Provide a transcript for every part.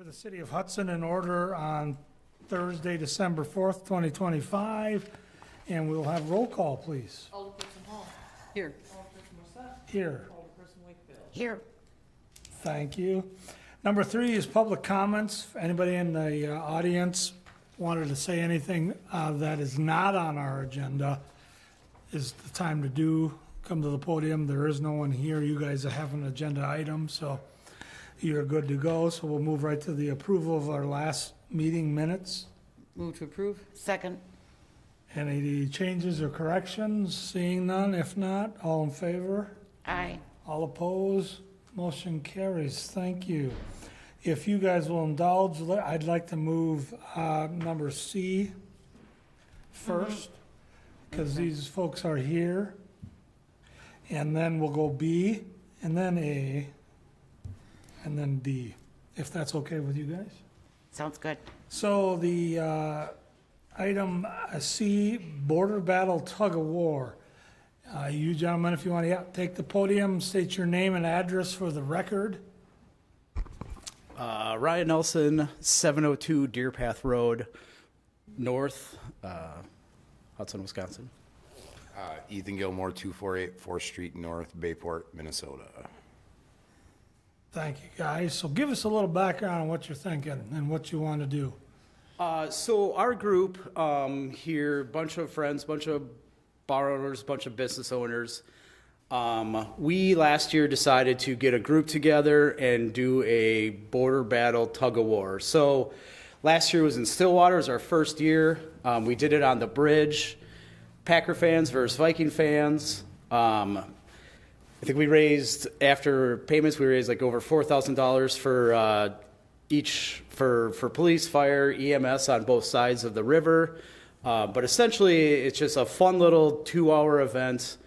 the City of Hudson in order on Thursday, December 4th, 2025. And we'll have roll call, please. Alderperson Hall. Here. Alderperson Morset. Here. Alderperson Wakefield. Here. Thank you. Number 3 is public comments. If anybody in the audience wanted to say anything that is not on our agenda, is the time to come to the podium. There is no one here. You guys have an agenda item, so you're good to go. So we'll move right to the approval of our last meeting minutes. Move to approve. Second. Any changes or corrections? Seeing none. If not, all in favor? Aye. All opposed? Motion carries. Thank you. If you guys will indulge, I'd like to move number C first, because these folks are here. And then we'll go B, and then A, and then D, if that's okay with you guys. Sounds good. So the item C, border battle tug of war. You gentlemen, if you want to take the podium, state your name and address for the record. Ryan Nelson, 702 Deer Path Road, North, Hudson, Wisconsin. Ethan Gilmore, 248 4th Street North, Bayport, Minnesota. Thank you, guys. So give us a little background on what you're thinking and what you want to do. So our group here, bunch of friends, bunch of bar owners, bunch of business owners. We last year decided to get a group together and do a border battle tug of war. So last year was in Stillwater, it was our first year. We did it on the bridge. Packer fans versus Viking fans. I think we raised, after payments, we raised like over $4,000 for each, for police, fire, EMS on both sides of the river. But essentially, it's just a fun little 2-hour event.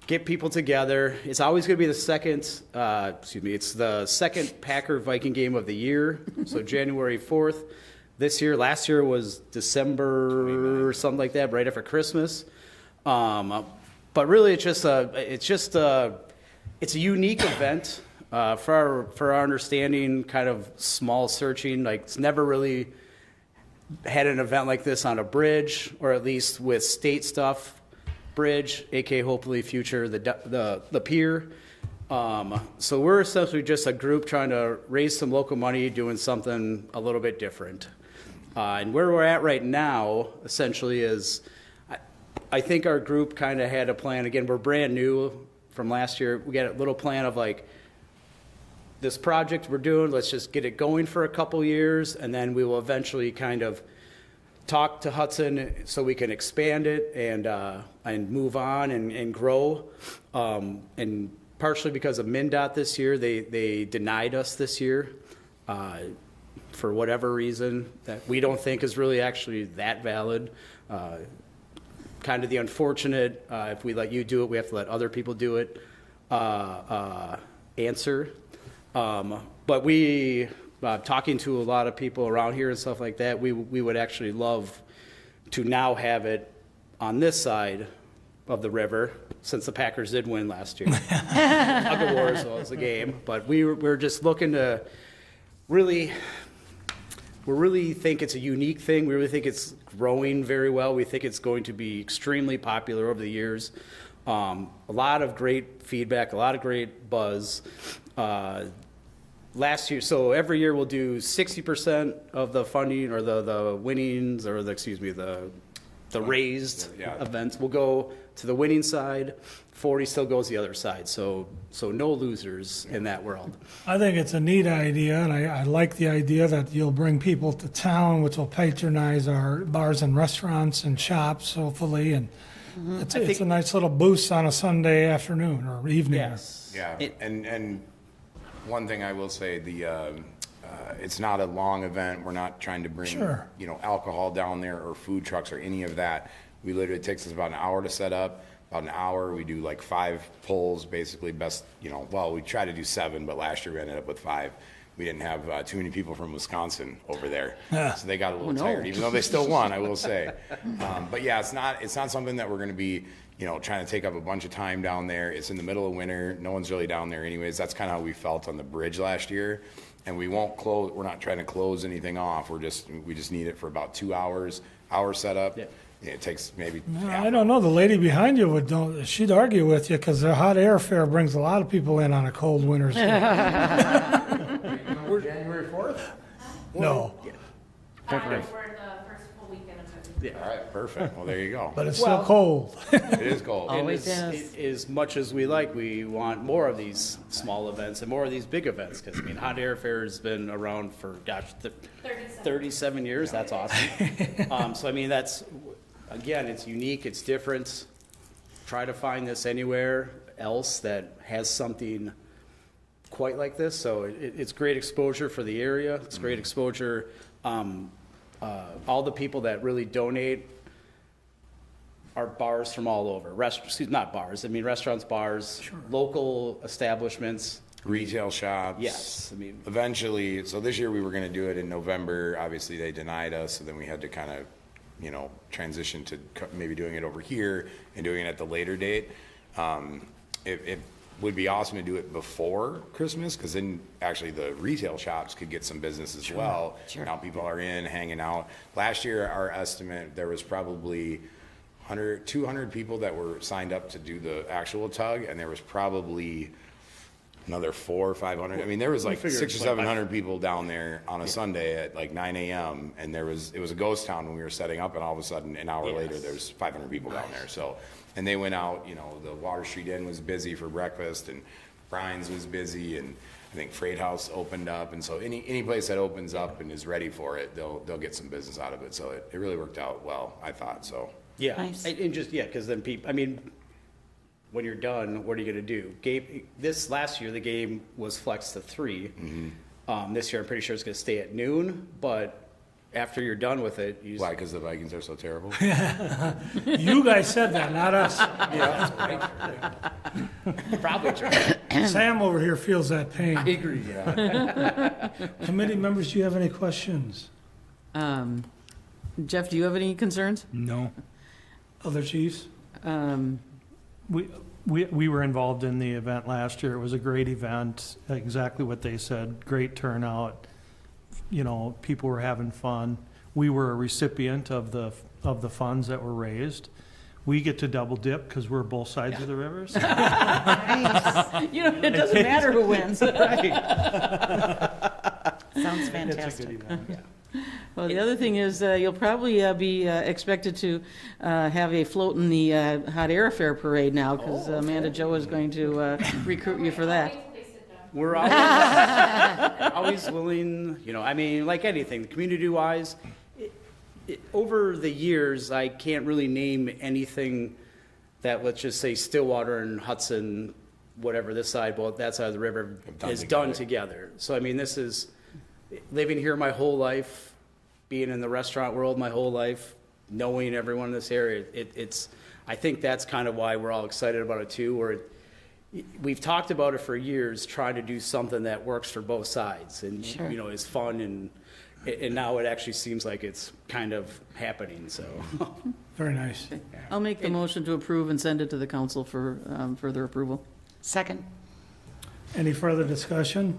Get people together. It's always going to be the second, it's the second Packer Viking game of the year. So January 4th. Last year was December or something like that, right after Christmas. But really, it's a unique event for our understanding. Kind of small searching, like it's never really had an event like this on a bridge, or at least with state stuff. Bridge, aka hopefully future the pier. So we're essentially just a group trying to raise some local money, doing something a little bit different. And where we're at right now, essentially, is I think our group kind of had a plan. Again, we're brand new from last year. We got a little plan of like, this project we're doing, let's just get it going for a couple years, and then we will eventually kind of talk to Hudson so we can expand it and move on and grow. And partially because of MnDOT this year, they denied us this year for whatever reason that we don't think is really actually that valid. Kind of the unfortunate, if we let you do it, we have to let other people do it, answer. But we, talking to a lot of people around here and stuff like that, we would actually love to now have it on this side of the river, since the Packers did win last year. Tug of war as well as the game. But we're just looking to we really think it's a unique thing. We really think it's growing very well. We think it's going to be extremely popular over the years. A lot of great feedback, a lot of great buzz. Last year, so every year we'll do 60% of the funding or the winnings or the raised events will go to the winning side. 40 still goes the other side. So no losers in that world. I think it's a neat idea, and I like the idea that you'll bring people to town, which will patronize our bars and restaurants and shops, hopefully, and it's a nice little boost on a Sunday afternoon or evening. Yes. Yeah, and one thing I will say, it's not a long event. We're not trying to bring alcohol down there or food trucks or any of that. It takes us about an hour to set up. About an hour, we do like 5 pulls, basically we try to do 7, but last year we ended up with 5. We didn't have too many people from Wisconsin over there, so they got a little tired, even though they still won, I will say. But yeah, it's not something that we're going to be trying to take up a bunch of time down there. It's in the middle of winter. No one's really down there anyways. That's kind of how we felt on the bridge last year. And we won't close, we're not trying to close anything off. We just need it for about 2 hours, hour setup. Yeah. It takes maybe. I don't know, the lady behind you she'd argue with you, because the hot air fair brings a lot of people in on a cold winter's day. January 4th? No, We're the first full weekend of it. All right, perfect. Well, there you go. but it's still cold. It is cold. And Always as much as we like, we want more of these small events and more of these big events, because, I mean, Hot Air Fair has been around for, 37 years. That's awesome. So, I mean, again, it's unique, it's different. Try to find this anywhere else that has something quite like this. So it's great exposure for the area. It's great exposure. All the people that really donate are bars from all over. Not bars. I mean, restaurants, bars, local establishments. Retail shops. Yes, I mean, Eventually, so this year we were going to do it in November. Obviously, they denied us, so then we had to kind of, transition to maybe doing it over here and doing it at the later date. It would be awesome to do it before Christmas, because then actually the retail shops could get some business as well. Now people are in, hanging out. Last year, our estimate, there was probably 200 people that were signed up to do the actual tug, and there was probably another 400 or 500. I mean, there was like 600 or 700 people down there on a Sunday at like 9 a.m. And it was a ghost town when we were setting up, and all of a sudden, an hour later, there's 500 people down there. So, and they went out. The Water Street Inn was busy for breakfast, and Brian's was busy, and I think Freight House opened up. And so, any place that opens up and is ready for it, they'll get some business out of it. So it really worked out well, I thought. So yeah, Nice. and just because then people. I mean, when you're done, what are you going to do? This last year, the game was flexed to 3. This year, I'm pretty sure it's going to stay at noon, but after you're done with it, why? Because the Vikings are so terrible. You guys said that, not us. probably true. Sam over here feels that pain. agree. Yeah. Committee members, do you have any questions? Jeff, do you have any concerns? No. Other chiefs? We were involved in the event last year. It was a great event, exactly what they said, great turnout. People were having fun. We were a recipient of the funds that were raised. We get to double dip because we're both sides of the rivers. It doesn't matter who wins. Sounds It's a fantastic. good event. Well, the other thing is, you'll probably be expected to have a float in the hot air fair parade now, because Amanda Joe is going to recruit you for that. We're always willing, I mean, like anything, community-wise, over the years, I can't really name anything that, let's just say, Stillwater and Hudson, whatever this side, well, that side of the river, is done together. So, I mean, this is living here my whole life, being in the restaurant world my whole life, knowing everyone in this area. I think that's kind of why we're all excited about it too, where we've talked about it for years, trying to do something that works for both sides and, is fun, and now it actually seems like it's kind of happening, so. Very nice. I'll make the motion to approve and send it to the council for further approval. Second. Any further discussion?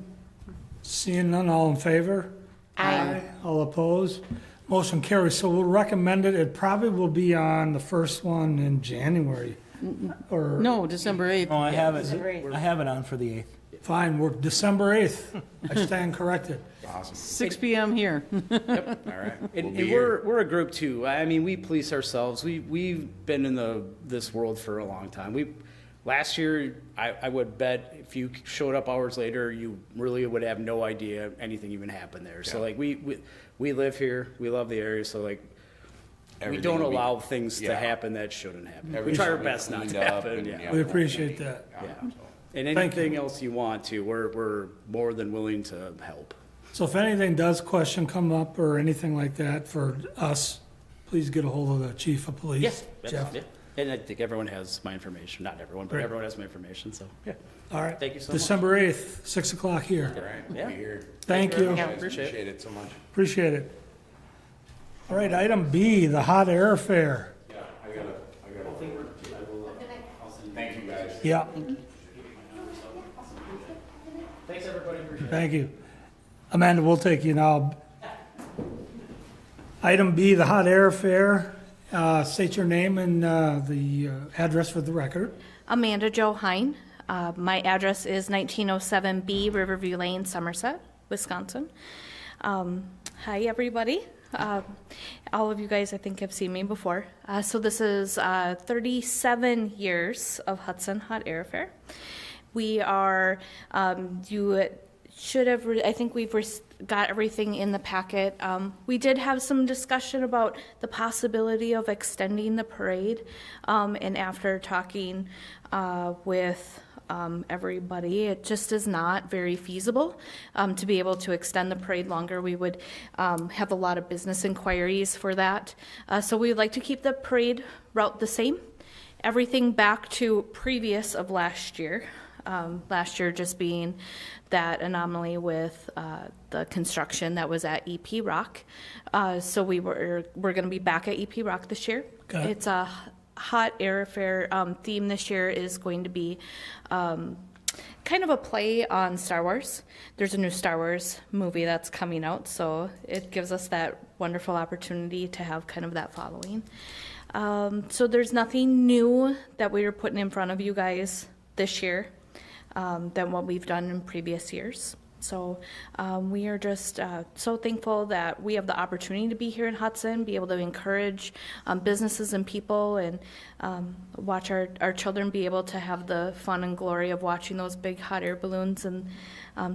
Seeing none, all in favor? Aye. All opposed? Motion carries. So we'll recommend it. It probably will be on the first one in January. Or, No, December 8th. Oh, I have it. December 8th. I have it on for the 8th. fine, we're December 8th. I stand corrected. Awesome. 6 p.m. here. All right. And, We'll be and here. we're a group too. I mean, we police ourselves. We've been in this world for a long time. Last year, I would bet if you showed up hours later, you really would have no idea anything even happened there. So Yeah. like we live here, we love the area. So like we Everything don't will be- allow things to yeah. happen that shouldn't happen. We Everything try our will be best not to cleaned up happen. and, Yeah. We appreciate that. Yeah. Yeah. And Thank anything else you want to, we're more than willing to help. So if anything does question come up or anything like that for us, please get a hold of the chief of police. Yes. Jeff. Yeah. And I think everyone has my information. Not everyone, but Great. everyone has my information. So yeah. All right. Thank you so much. December 8th, 6 o'clock here. All right. We'll Yeah. be here. Thank you. Guys, Appreciate it. Appreciate it so much. Appreciate it. All right, item B, the hot air fair. Yeah, I gotta. Thank you, guys. Yeah, Thanks, everybody. Appreciate it. thank you. Amanda, we'll take you now. Item B, the hot air fair. State your name and the address for the record. Amanda Jo Hein. My address is 1907B Riverview Lane, Somerset, Wisconsin. Hi, everybody. All of you guys, I think, have seen me before. So this is 37 years of Hudson Hot Air Fair. We are, you should have, I think we've got everything in the packet. We did have some discussion about the possibility of extending the parade, and after talking with everybody, it just is not very feasible to be able to extend the parade longer. We would have a lot of business inquiries for that. So we would like to keep the parade route the same. Everything back to previous of last year. Last year just being that anomaly with the construction that was at EP Rock. So we're going to be back at EP Rock this year. Okay. It's a hot air fair theme this year is going to be kind of a play on Star Wars. There's a new Star Wars movie that's coming out, so it gives us that wonderful opportunity to have kind of that following. So there's nothing new that we are putting in front of you guys this year than what we've done in previous years. So we are just so thankful that we have the opportunity to be here in Hudson, be able to encourage businesses and people, and watch our children be able to have the fun and glory of watching those big hot air balloons. And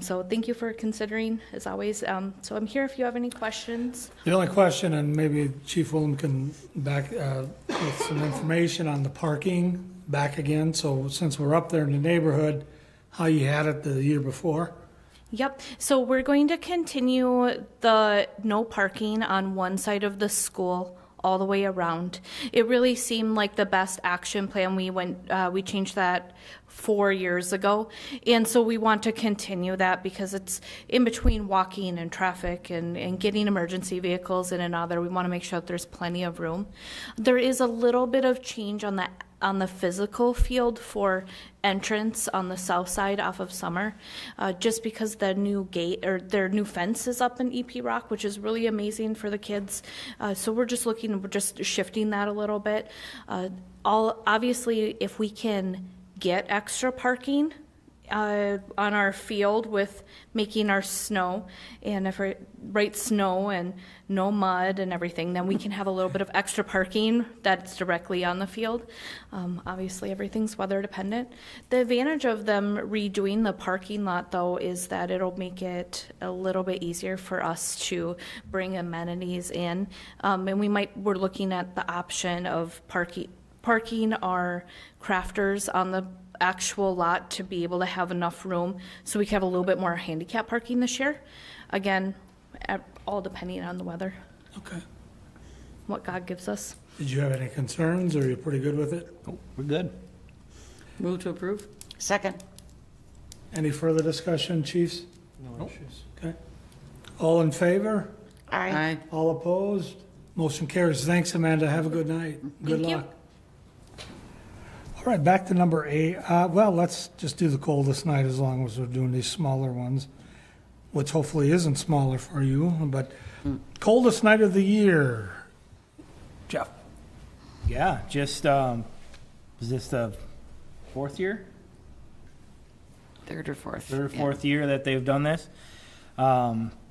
so thank you for considering, as always. So I'm here if you have any questions. The only question, and maybe Chief Willem can back with some information on the parking back again. So since we're up there in the neighborhood, how you had it the year before? Yep. So we're going to continue the no parking on one side of the school all the way around. It really seemed like the best action plan. We changed that 4 years ago, and so we want to continue that because it's in between walking and traffic and getting emergency vehicles in and out there. We want to make sure that there's plenty of room. There is a little bit of change on the physical field for entrance on the south side off of Summer, just because the new gate or their new fence is up in EP Rock, which is really amazing for the kids. So we're just shifting that a little bit. Obviously, if we can get extra parking on our field with making our snow, and if we write snow and no mud and everything, then we can have a little bit of extra parking that's directly on the field. Obviously, everything's weather dependent. The advantage of them redoing the parking lot, though, is that it'll make it a little bit easier for us to bring amenities in. And we're looking at the option of parking our crafters on the actual lot to be able to have enough room so we can have a little bit more handicap parking this year. Again, all depending on the weather. Okay. What God gives us. Did you have any concerns, or are you pretty good with it? Oh, we're good. Move to approve? Second. Any further discussion, chiefs? No issues. Okay. All in favor? Aye. All opposed? Motion carries. Thanks, Amanda. Have a good night. Good Thank you. luck. All right, back to number 8. Well, let's just do the coldest night as long as we're doing these smaller ones, which hopefully isn't smaller for you, but coldest night of the year. Jeff? Yeah, just, was this the fourth year? Third or fourth. Third or fourth year that they've done this?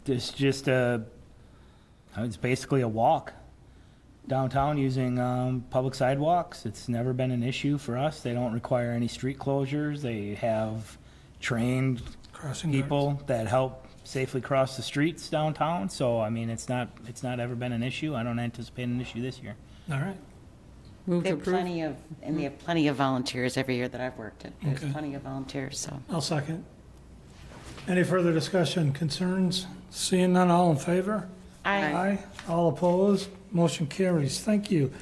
It's just it's basically a walk downtown using public sidewalks. It's never been an issue for us. They don't require any street closures. They have trained Crossing people guards. that help safely cross the streets downtown. So, I mean, it's not ever been an issue. I don't anticipate an issue this year. All right. Move They to have approve? they have plenty of volunteers every year that I've worked it. There's Okay. plenty of volunteers, so. I'll second. Any further discussion, concerns? Seeing none, all in favor? Aye. All opposed? Motion carries. Thank you.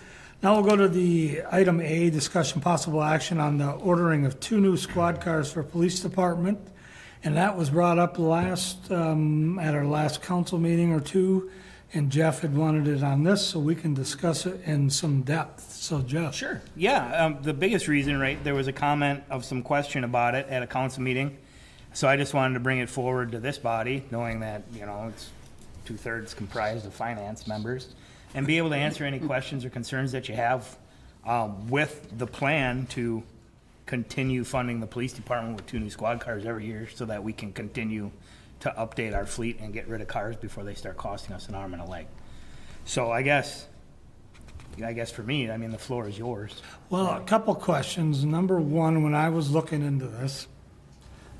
Now we'll go to the item A, discussion possible action on the ordering of 2 new squad cars for police department. And that was brought up at our last council meeting or two, and Jeff had wanted it on this, so we can discuss it in some depth. So Jeff. Sure. Yeah, the biggest reason, right, there was a comment of some question about it at a council meeting. So I just wanted to bring it forward to this body, knowing that, it's 2/3 comprised of finance members, and be able to answer any questions or concerns that you have with the plan to continue funding the police department with 2 new squad cars every year so that we can continue to update our fleet and get rid of cars before they start costing us an arm and a leg. So I guess for me, the floor is yours. Well, a couple questions. Number one, when I was looking into this,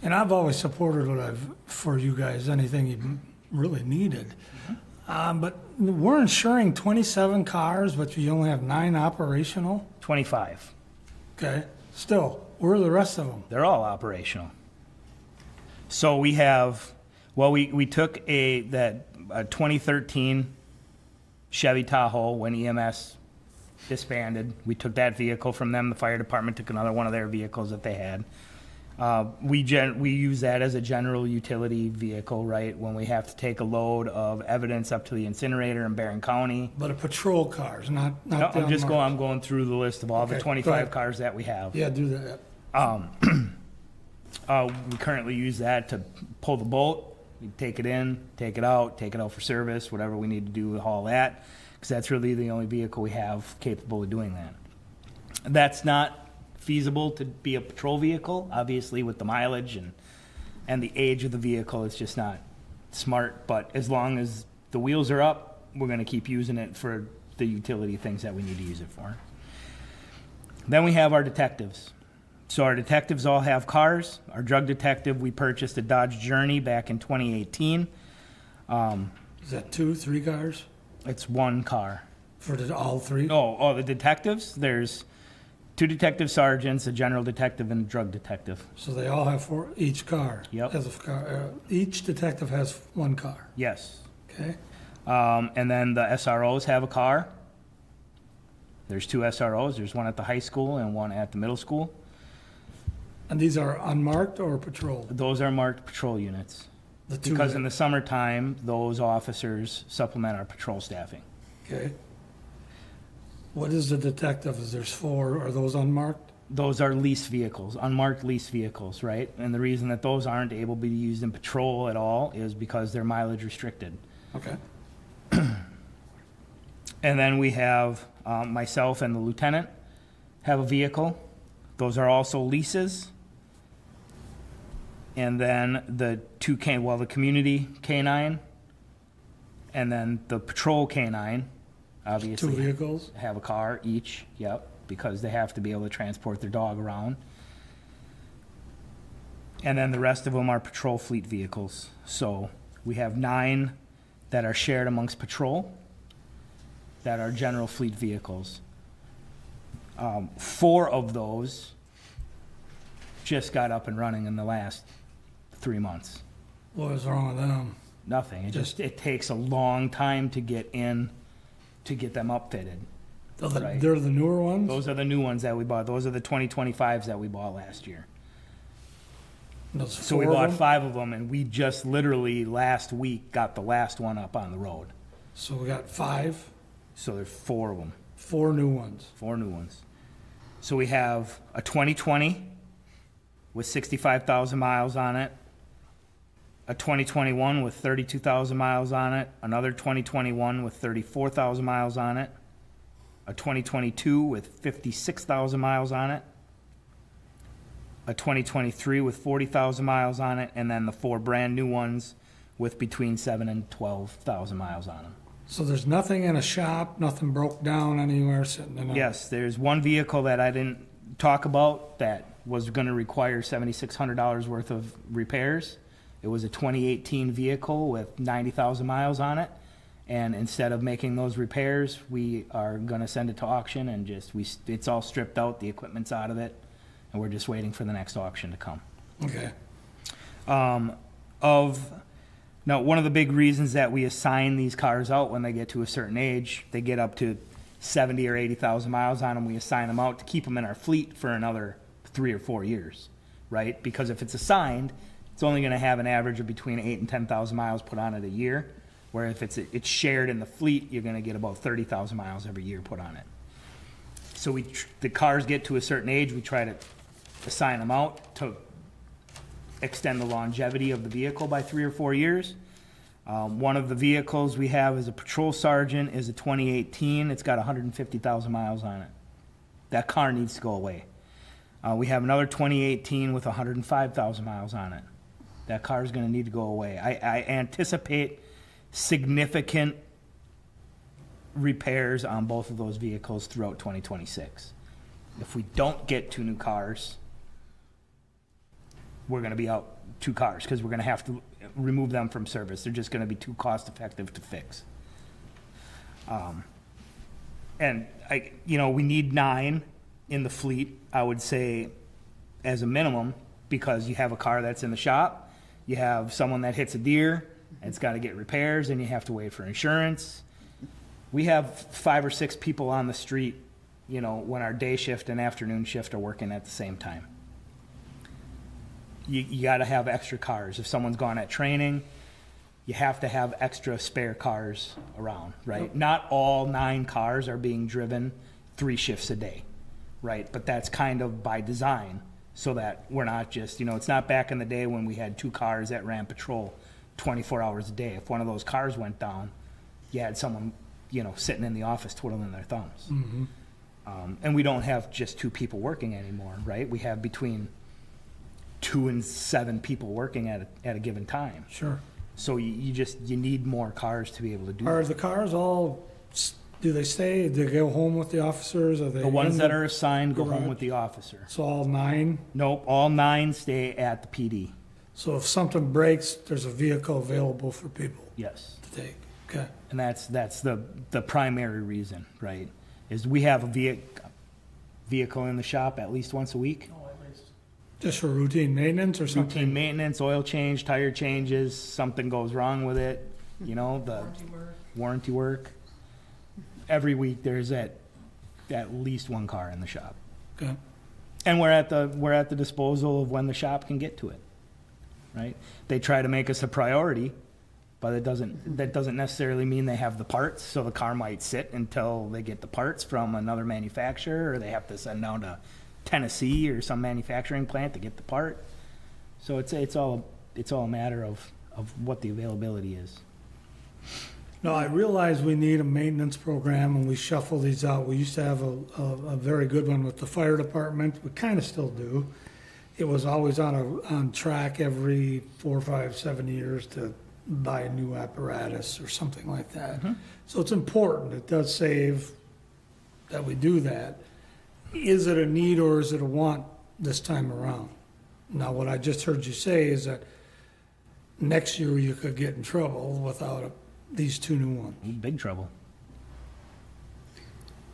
and I've always supported for you guys, anything you really needed. But we're insuring 27 cars, but you only have 9 operational? 25. Okay. Still, where are the rest of them? They're all operational. So we have, we took a 2013 Chevy Tahoe when EMS disbanded. We took that vehicle from them. The fire department took another one of their vehicles that they had. We use that as a general utility vehicle, right? When we have to take a load of evidence up to the incinerator in Barron County. But a patrol cars, not No, the I'm going through the list of all the Okay, go 25 ahead. cars that we have. Yeah, do that. We currently use that to pull the bolt. We take it in, take it out for service, whatever we need to do to haul that, because that's really the only vehicle we have capable of doing that. That's not feasible to be a patrol vehicle, obviously, with the mileage and the age of the vehicle. It's just not smart, but as long as the wheels are up, we're going to keep using it for the utility things that we need to use it for. Then we have our detectives. So our detectives all have cars. Our drug detective, we purchased a Dodge Journey back in 2018. Is that 2, 3 cars It's one car. for all 3? Oh, the detectives? There's 2 detective sergeants, a general detective, and a drug detective. So they all have 4, each car? Yep. Has a car. Each detective has 1 car, Yes. okay? And then the SROs have a car. There's 2 SROs. There's one at the high school and one at the middle school. And these are unmarked or patrolled? Those are marked patrol units. The 2 Because in the summertime, those officers supplement our patrol staffing. Okay. What is the detective? Is there's 4, are those unmarked? Those are lease vehicles, unmarked lease vehicles, right? And the reason that those aren't able to be used in patrol at all is because they're mileage restricted. Okay. And then we have myself and the lieutenant have a vehicle. Those are also leases. And then the community K-9 and then the patrol K-9, obviously. 2 vehicles? Have a car each, yep, because they have to be able to transport their dog around. And then the rest of them are patrol fleet vehicles. So we have 9 that are shared amongst patrol that are general fleet vehicles. 4 of those just got up and running in the last 3 months. What is wrong with them? Nothing. It takes a long time to get them upfitted. Right. They're the newer ones? Those are the new ones that we bought. Those are the 2025s that we bought last year. Those So we 4 of bought them? 5 of them, and we just literally last week got the last one up on the road. So we got 5, So there's 4 of them, 4 new ones. 4 new ones. So we have a 2020 with 65,000 miles on it, a 2021 with 32,000 miles on it, another 2021 with 34,000 miles on it, a 2022 with 56,000 miles on it, a 2023 with 40,000 miles on it, and then the 4 brand new ones with between 7,000 and 12,000 miles on them. So there's nothing in a shop, nothing broke down anywhere sitting in a... Yes, there's one vehicle that I didn't talk about that was going to require $7,600 worth of repairs. It was a 2018 vehicle with 90,000 miles on it. And instead of making those repairs, we are going to send it to auction and it's all stripped out, the equipment's out of it, and we're just waiting for the next auction to come. Okay. Now, one of the big reasons that we assign these cars out when they get to a certain age, they get up to 70 or 80,000 miles on them, we assign them out to keep them in our fleet for another 3 or 4 years, right? Because if it's assigned, it's only going to have an average of between 8,000 and 10,000 miles put on it a year, where if it's shared in the fleet, you're going to get about 30,000 miles every year put on it. So the cars get to a certain age, we try to assign them out to extend the longevity of the vehicle by 3 or 4 years. One of the vehicles we have as a patrol sergeant is a 2018. It's got 150,000 miles on it. That car needs to go away. We have another 2018 with 105,000 miles on it. That car is going to need to go away. I anticipate significant repairs on both of those vehicles throughout 2026. If we don't get 2 new cars, we're going to be out 2 cars because we're going to have to remove them from service. They're just going to be too cost effective to fix. And we need 9 in the fleet, I would say, as a minimum, because you have a car that's in the shop, you have someone that hits a deer, and it's got to get repairs, and you have to wait for insurance. We have 5 or 6 people on the street, when our day shift and afternoon shift are working at the same time. You got to have extra cars. If someone's gone at training, you have to have extra spare cars around, right? Yep. Not all 9 cars are being driven 3 shifts a day, right? But that's kind of by design, so that we're not just, it's not back in the day when we had 2 cars that ran patrol 24 hours a day. If one of those cars went down, you had someone, sitting in the office twiddling their thumbs. Mm-hmm. And we don't have just 2 people working anymore, right? We have between 2 and 7 people working at a given time. Sure. So you need more cars to be able to do Are that. the cars all, do they stay, do they go home with the officers? Are they The ones in that are assigned go garage? home with the officer. So all 9? Nope, all 9 stay at the PD. So if something breaks, there's a vehicle available for people Yes. to take? Okay. And that's the primary reason, right? Is we have a vehicle in the shop at least once a week. Just for routine maintenance or something? Routine maintenance, oil change, tire changes, something goes wrong with it, the warranty work. Every week there's at least 1 car in the shop. Okay. And we're at the disposal of when the shop can get to it, right? They try to make us a priority, but that doesn't necessarily mean they have the parts, so the car might sit until they get the parts from another manufacturer, or they have to send down to Tennessee or some manufacturing plant to get the part. So it's all a matter of what the availability is. No, I realize we need a maintenance program and we shuffle these out. We used to have a very good one with the fire department. We kind of still do. It was always on track every 4, 5, 7 years to buy a new apparatus or something like that. Mm-hmm. So it's important. It does save that we do that. Is it a need or is it a want this time around? Now, what I just heard you say is that next year you could get in trouble without these 2 new ones. Big trouble.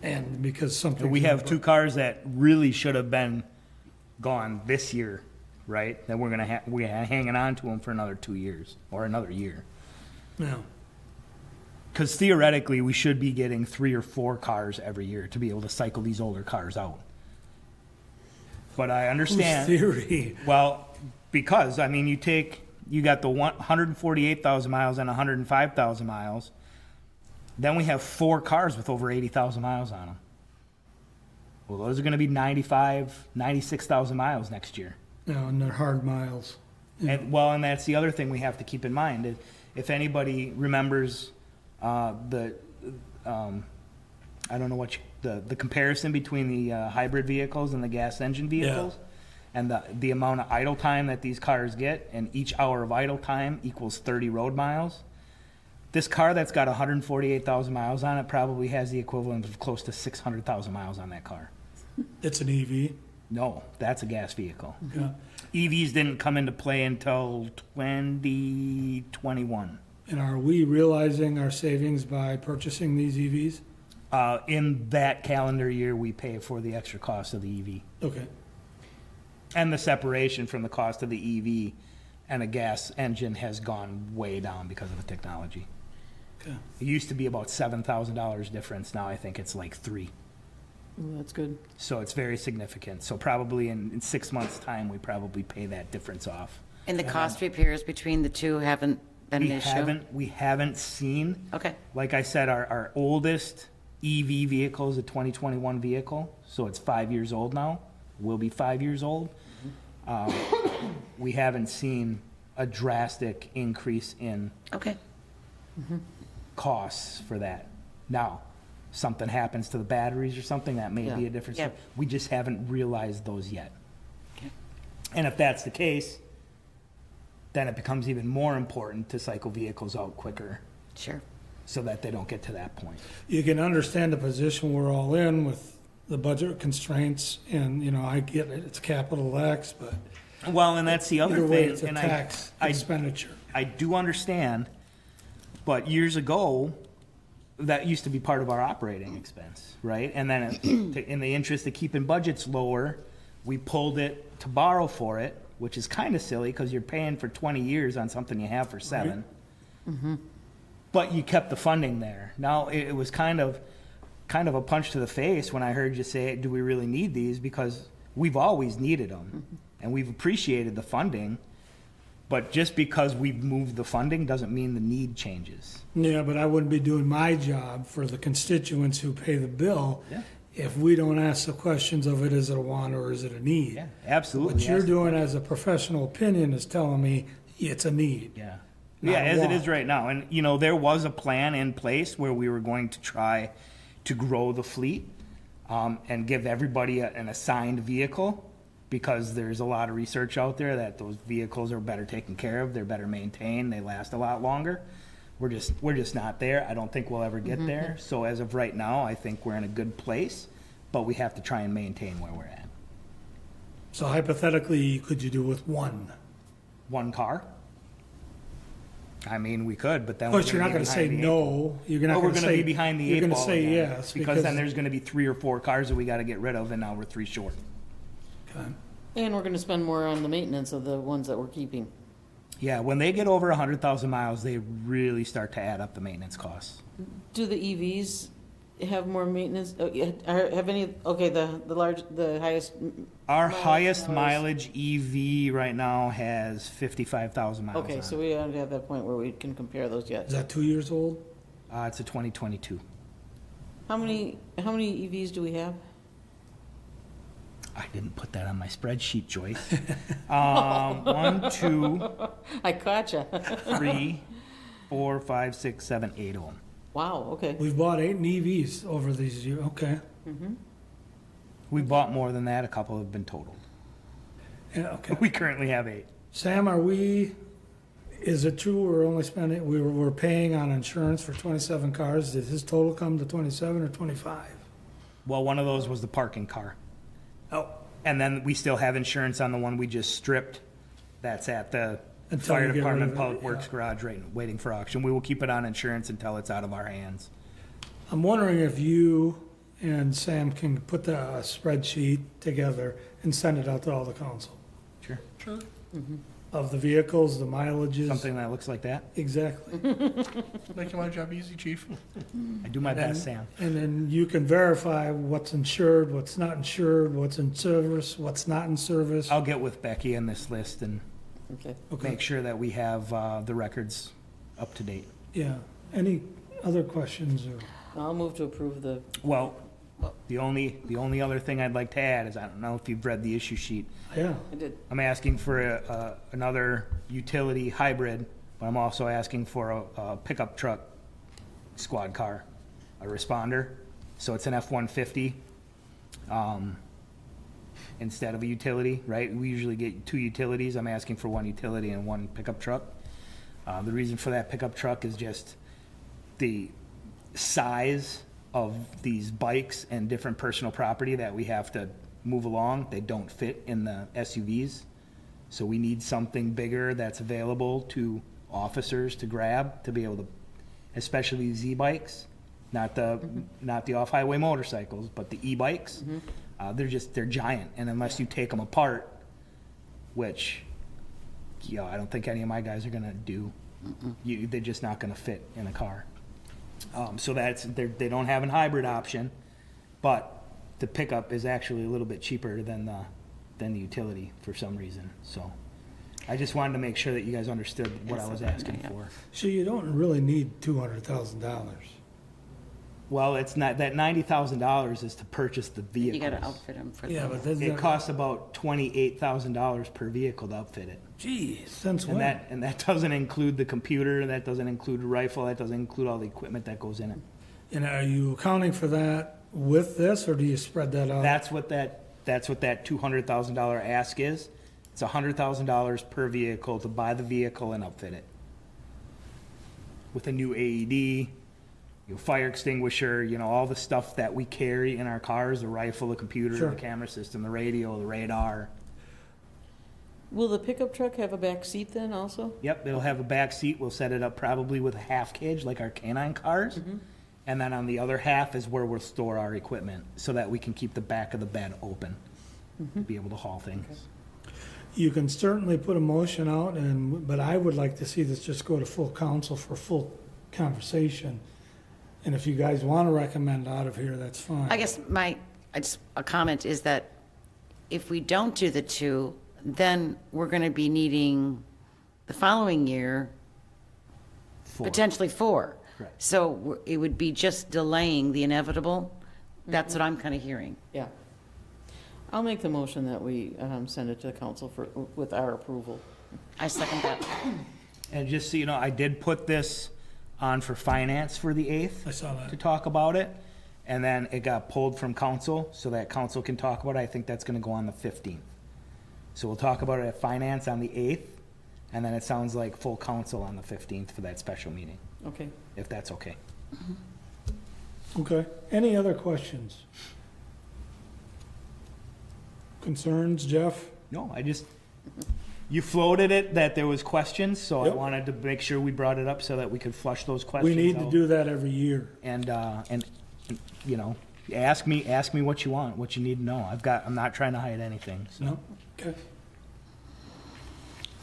And because something. We have 2 cars that really should have been gone this year, right? That we're hanging on to them for another 2 years or another year. Yeah. Because theoretically, we should be getting 3 or 4 cars every year to be able to cycle these older cars out. But I understand. Whose theory? Well, because, you got the 148,000 miles and 105,000 miles. Then we have 4 cars with over 80,000 miles on them. Well, those are going to be 96,000 miles next year. Yeah, and they're hard miles. Yeah. And that's the other thing we have to keep in mind. If anybody remembers I don't know the comparison between the hybrid vehicles and the gas engine vehicles, and the amount of idle time that these cars get, and each hour of idle time equals 30 road miles. This car that's got 148,000 miles on it probably has the equivalent of close to 600,000 miles on that car. It's an EV. No, that's a gas vehicle. Yeah. EVs didn't come into play until 2021. And are we realizing our savings by purchasing these EVs? In that calendar year, we pay for the extra cost of the EV. Okay. And the separation from the cost of the EV and a gas engine has gone way down because of the technology. Okay. It used to be about $7,000 difference. Now I think it's like $3,000. Ooh, that's good. So it's very significant. So probably in 6 months' time, we probably pay that difference off. And the cost repairs between the 2 haven't been an issue? We haven't seen. Okay. Like I said, our oldest EV vehicle is a 2021 vehicle, so it's 5 years old now. Will be 5 years old. we haven't seen a drastic increase in Okay. costs for that. Now, something happens to the batteries or something, that may be Yeah. a different Yeah. story. We just haven't realized those yet. Okay. And if that's the case, then it becomes even more important to cycle vehicles out quicker Sure. so that they don't get to that point. You can understand the position we're all in with the budget constraints, and, I get it, it's capital X, but Well, and that's the other either way, thing. it's a and tax I expenditure. I do understand, but years ago, that used to be part of our operating expense, right? And then in the interest of keeping budgets lower, we pulled it to borrow for it, which is kind of silly because you're paying for 20 years on something you have for 7. But you kept the funding there. Now, it was kind of a punch to the face when I heard you say, do we really need these? Because we've always needed them, and we've appreciated the funding. But just because we've moved the funding doesn't mean the need changes. Yeah, but I wouldn't be doing my job for the constituents who pay the bill Yeah. if we don't ask the questions of is it a want or is it a need? Yeah, absolutely. What you're Yes. doing as a professional opinion is telling me it's a need. Yeah. Not Yeah, a as it want. is right now. And, there was a plan in place where we were going to try to grow the fleet and give everybody an assigned vehicle, because there's a lot of research out there that those vehicles are better taken care of, they're better maintained, they last a lot longer. We're just not there. I don't think we'll ever get there. So as of right now, I think we're in a good place, but we have to try and maintain where we're at. So hypothetically, could you do with one? One car? I mean, we could, but then Of course, you're not be going to say behind the eight- no. You're not Well, we're going to gonna say. be behind the You're eight going to ball say again, yes because then there's gonna be 3 or 4 cars that we gotta get rid of, and now we're 3 short. Okay. And we're gonna spend more on the maintenance of the ones that we're keeping. Yeah, when they get over 100,000 miles, they really start to add up the maintenance costs. Do the EVs have more maintenance, have any, okay, the highest, Our Miles, highest miles. mileage EV right now has 55,000 miles okay, on so it. we don't have that point where we can compare those yet. Is that 2 years old? It's a 2022. How many EVs do we have? I didn't put that on my spreadsheet, Joyce. 1, 2, I caught you. 3, 4, 5, 6, 7, 8 of them. Wow, okay. We've bought 8 EVs over these years. Okay. We bought more than that, a couple have been totaled. Yeah, okay. We currently have 8. Sam, is it true we're only spending, we're paying on insurance for 27 cars? Did his total come to 27 or 25? Well, one of those was the parking car. Oh, And then we still have insurance on the one we just stripped. That's at the Until fire you get rid department, of it, public works yeah. garage, waiting for auction. We will keep it on insurance until it's out of our hands. I'm wondering if you and Sam can put the spreadsheet together and send it out to all the council Sure. of the vehicles, the mileages. Something that looks like that. Exactly. Making my job easy, chief. I do my best, Sam. And then you can verify what's insured, what's not insured, what's in service, what's not in service. I'll get with Becky on this list and Okay. Okay. make sure that we have the records up to date. Yeah. Any other questions or? I'll move to approve the, Well, the only other thing I'd like to add is, I don't know if you've read the issue sheet. Yeah. I did. I'm asking for another utility hybrid, but I'm also asking for a pickup truck squad car, a responder. So it's an F-150 instead of a utility, right? We usually get 2 utilities. I'm asking for 1 utility and 1 pickup truck. The reason for that pickup truck is just the size of these bikes and different personal property that we have to move along. They don't fit in the SUVs. So we need something bigger that's available to officers to grab, to be able to, especially these e-bikes, not the off-highway motorcycles, but the e-bikes. They're giant, and unless you take them apart, which, I don't think any of my guys are gonna do, they're just not gonna fit in a car. So they don't have a hybrid option, but the pickup is actually a little bit cheaper than the utility for some reason. So I just wanted to make sure that you guys understood what I was asking for. So you don't really need $200,000. Well, it's not, that $90,000 is to purchase the You vehicles. gotta outfit them for Yeah, the, but It costs about $28,000 per vehicle to outfit it. geez, since And when? that doesn't include the computer, that doesn't include the rifle, that doesn't include all the equipment that goes in it. And are you accounting for that with this, or do you spread that out? That's what that $200,000 ask is. It's $100,000 per vehicle to buy the vehicle and outfit it. With a new AED, fire extinguisher, all the stuff that we carry in our cars, the rifle, the computer, Sure. the camera system, the radio, the radar. Will the pickup truck have a back seat then also? Yep, it'll have a back seat. We'll set it up probably with a half cage like our canine cars. And then on the other half is where we'll store our equipment so that we can keep the back of the bed open, be able to haul things. You can certainly put a motion out, but I would like to see this just go to full council for full conversation. And if you guys want to recommend out of here, that's fine. I guess a comment is that if we don't do the two, then we're gonna be needing the following year, potentially four. Correct. So it would be just delaying the inevitable. That's what I'm kind of hearing. Yeah. I'll make the motion that we send it to the council with our approval. I second that. And just so you know, I did put this on for finance for the 8th. I saw that. To talk about it. And then it got pulled from council so that council can talk about it. I think that's gonna go on the 15th. So we'll talk about it at finance on the 8th. And then it sounds like full council on the 15th for that special meeting, Okay. if that's okay. Okay. Any other questions? Concerns, Jeff? No, you floated it that there was questions, so Yep. I wanted to make sure we brought it up so that we could flush those We questions need to out. do that every year. And ask me what you want, what you need to know. I'm not trying to hide anything, so. No? Okay.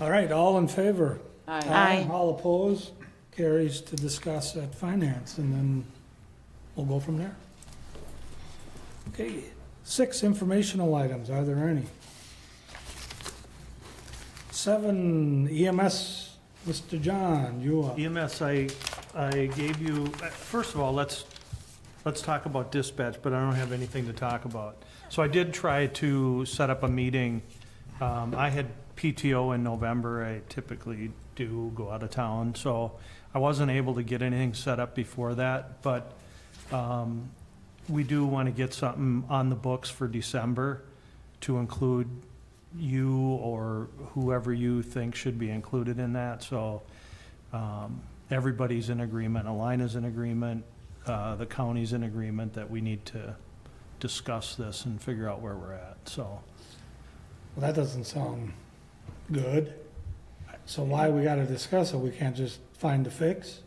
All right, all in favor? Aye. All opposed? Carries to discuss at finance, and then we'll go from there. Okay, 6 informational items, are there any? 7 EMS, Mr. John, you are. EMS, I gave you, first of all, let's talk about dispatch, but I don't have anything to talk about. So I did try to set up a meeting. I had PTO in November. I typically do go out of town, so I wasn't able to get anything set up before that, but we do want to get something on the books for December to include you or whoever you think should be included in that. So everybody's in agreement, Alina's in agreement, the county's in agreement that we need to discuss this and figure out where we're at, so. Well, that doesn't sound good. So why we gotta discuss it? We can't just find a fix?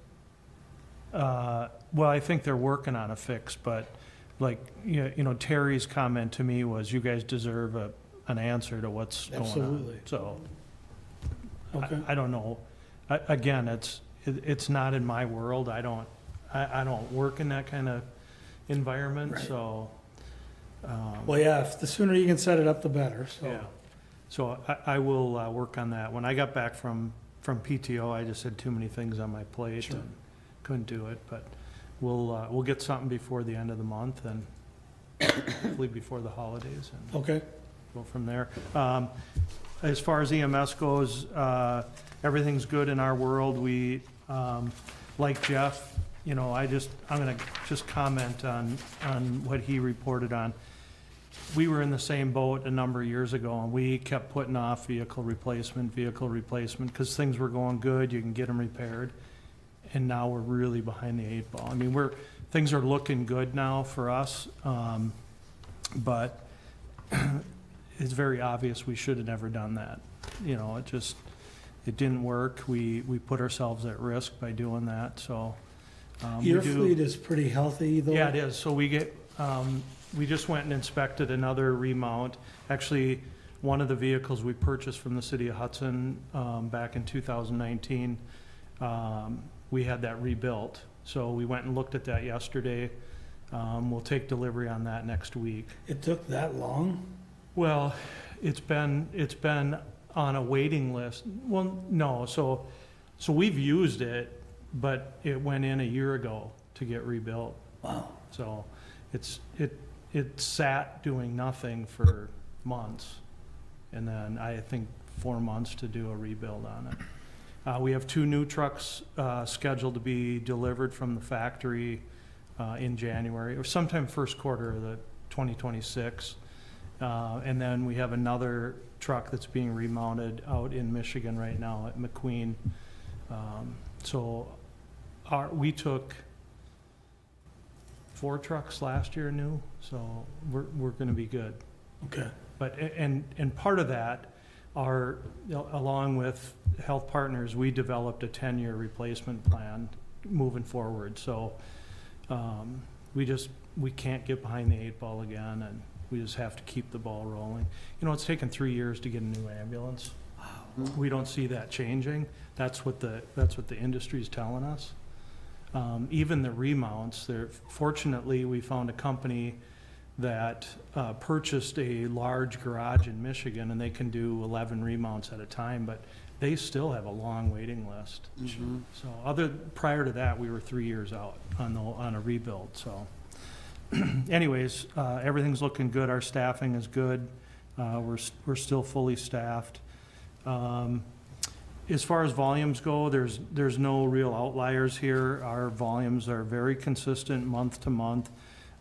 Well, I think they're working on a fix, but Terry's comment to me was, you guys deserve an answer to what's going on. Absolutely. So, Okay. I don't know. Again, it's not in my world. I don't work in that kind of environment, Right. so. Well, yeah, if the sooner you can set it up, the better, so. Yeah. So I will work on that. When I got back from PTO, I just had too many things on my plate Sure. and couldn't do it, but we'll get something before the end of the month and hopefully before the holidays and Okay, go from there. As far as EMS goes, everything's good in our world. We, like Jeff, I'm gonna just comment on what he reported on. We were in the same boat a number of years ago, and we kept putting off vehicle replacement, because things were going good, you can get them repaired. And now we're really behind the 8 ball. I mean, things are looking good now for us, but it's very obvious we should have never done that. It didn't work. We put ourselves at risk by doing that, so. your fleet is pretty healthy, though? Yeah, it is. So we just went and inspected another remount. Actually, one of the vehicles we purchased from the city of Hudson back in 2019, we had that rebuilt. So we went and looked at that yesterday. We'll take delivery on that next week. It took that long? Well, it's been on a waiting list. Well, no, so we've used it, but it went in a year ago to get rebuilt. Wow. So it sat doing nothing for months. And then I think 4 months to do a rebuild on it. We have 2 new trucks scheduled to be delivered from the factory in January, or sometime first quarter of the 2026. And then we have another truck that's being remounted out in Michigan right now at McQueen. So we took 4 trucks last year new, so we're going to be good. Okay. But and part of that are, along with Health Partners, we developed a 10-year replacement plan moving forward. So we can't get behind the 8 ball again, and we just have to keep the ball rolling. You know, it's taken 3 years to get a new ambulance. Wow. We don't see that changing. That's what the industry is telling us. Even the remounts, fortunately, we found a company that purchased a large garage in Michigan, and they can do 11 remounts at a time, but they still have a long waiting list. Mm-hmm. So prior to that, we were 3 years out on a rebuild. So anyways, everything's looking good. Our staffing is good. We're still fully staffed. As far as volumes go, there's no real outliers here. Our volumes are very consistent month to month.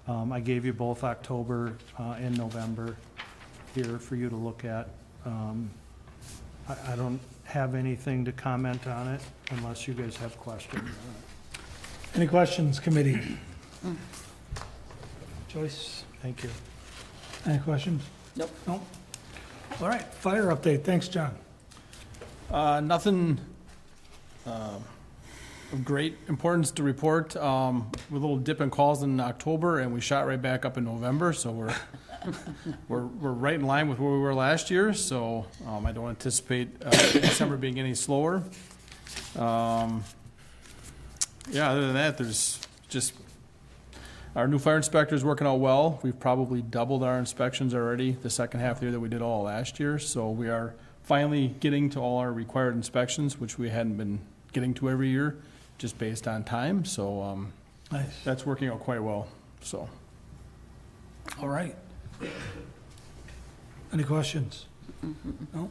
I gave you both October and November here for you to look at. I don't have anything to comment on it unless you guys have questions. Any questions, committee? Joyce? Thank you. Any questions? Nope. Nope. All right, fire update. Thanks, John. Nothing of great importance to report. With a little dip in calls in October, and we shot right back up in November. So we're right in line with where we were last year. So I don't anticipate December being any slower. Other than that, there's just our new fire inspector is working out well. We've probably doubled our inspections already the second half of the year that we did all last year. So we are finally getting to all our required inspections, which we hadn't been getting to every year, just based on time. So Nice. that's working out quite well. So All right. Any questions? No?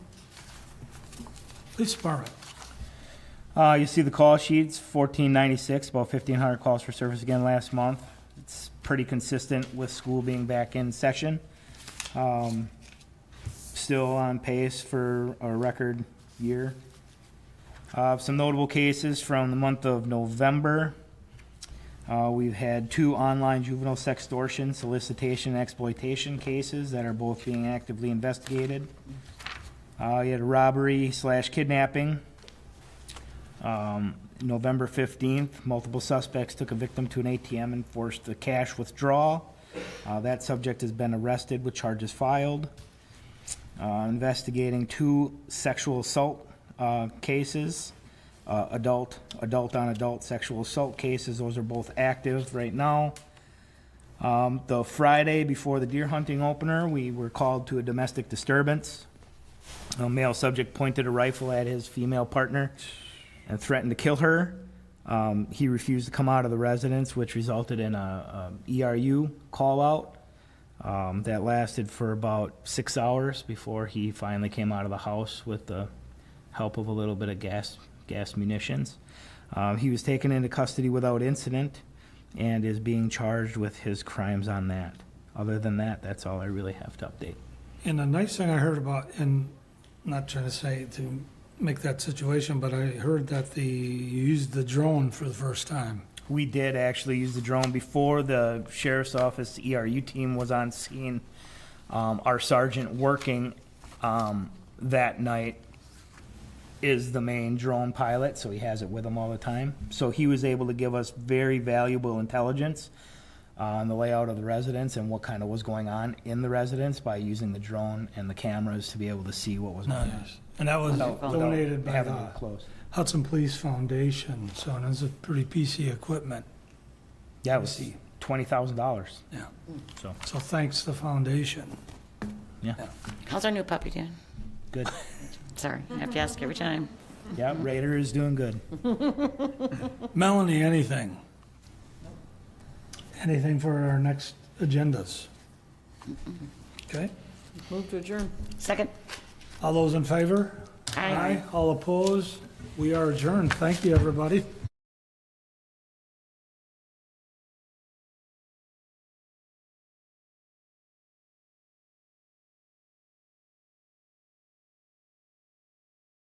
Police Department. You see the call sheets, 1496, about 1,500 calls for service again last month. It's pretty consistent with school being back in session. Still on pace for a record year. Some notable cases from the month of November. We've had 2 online juvenile sextortion, solicitation, and exploitation cases that are both being actively investigated. You had a robbery/kidnapping. November 15th, multiple suspects took a victim to an ATM and forced the cash withdrawal. That subject has been arrested with charges filed. Investigating 2 sexual assault cases, adult on adult sexual assault cases. Those are both active right now. The Friday before the deer hunting opener, we were called to a domestic disturbance. A male subject pointed a rifle at his female partner and threatened to kill her. He refused to come out of the residence, which resulted in a ERU call out. That lasted for about 6 hours before he finally came out of the house with the help of a little bit of gas munitions. He was taken into custody without incident and is being charged with his crimes on that. Other than that, that's all I really have to update. And the nice thing I heard about, and not trying to say to make that situation, but I heard that you used the drone for the first time. We did actually use the drone before the sheriff's office ERU team was on scene. Our sergeant working that night is the main drone pilot, so he has it with him all the time. So he was able to give us very valuable intelligence on the layout of the residence and what kind of was going on in the residence by using the drone and the cameras to be able to see what was going on. And that was donated by Having the it close. Hudson Police Foundation, so it was a pretty PC equipment. Yeah, it was $20,000. Yeah. So, So thanks to the foundation. yeah, How's our new puppy doing? good. Sorry, I have to ask every time. Yeah, Raider is doing good. Melanie, anything? Anything for our next agendas? Okay, Move to adjourn. Second? all those in favor? Aye. All opposed? We are adjourned. Thank you, everybody.